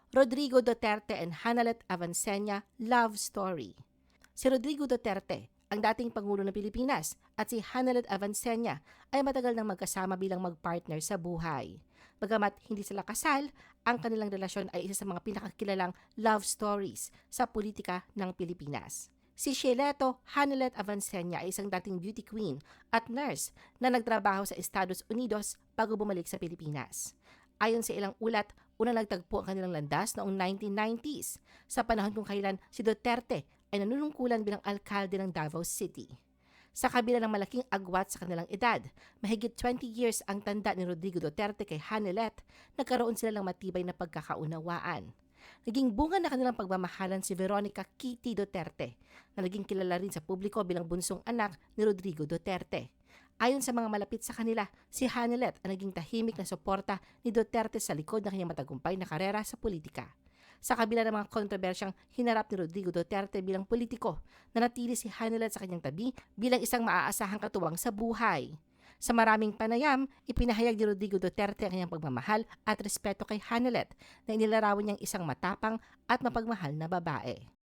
Rodrigo Duterte and Hanalet Avancenia Love Story. Si Rodrigo Duterte, ang dating Pangulo ng Pilipinas, at si Hanalet Avancenia ay matagal nang magkasama bilang magpartner sa buhay. Bagamat hindi sila kasal, ang kanilang relasyon ay isa sa mga pinakakilalang love stories sa politika ng Pilipinas. Si Sheleto Hanalet Avancenia ay isang dating beauty queen at nurse na nagtrabaho sa Estados Unidos bago bumalik sa Pilipinas. Ayon sa ilang ulat, unang nagtagpo ang kanilang landas noong 1990s, sa panahon kung kailan si Duterte ay nanunungkulan bilang alkalde ng Davao City. Sa kabila ng malaking agwat sa kanilang edad, mahigit 20 years ang tanda ni Rodrigo Duterte kay Hanalet, nagkaroon sila ng matibay na pagkakaunawaan. Naging bunga na kanilang pagmamahalan si Veronica Kitty Duterte, na naging kilala rin sa publiko bilang bunsong anak ni Rodrigo Duterte. Ayon sa mga malapit sa kanila, si Hanalet ang naging tahimik na suporta ni Duterte sa likod ng kanyang matagumpay na karera sa politika. Sa kabila ng mga kontrobersyang hinarap ni Rodrigo Duterte bilang politiko, nanatili si Hanalet sa kanyang tabi bilang isang maaasahang katuwang sa buhay. Sa maraming panayam, ipinahayag ni Rodrigo Duterte ang kanyang pagmamahal at respeto kay Hanalet na inilarawan niyang isang matapang at mapagmahal na babae.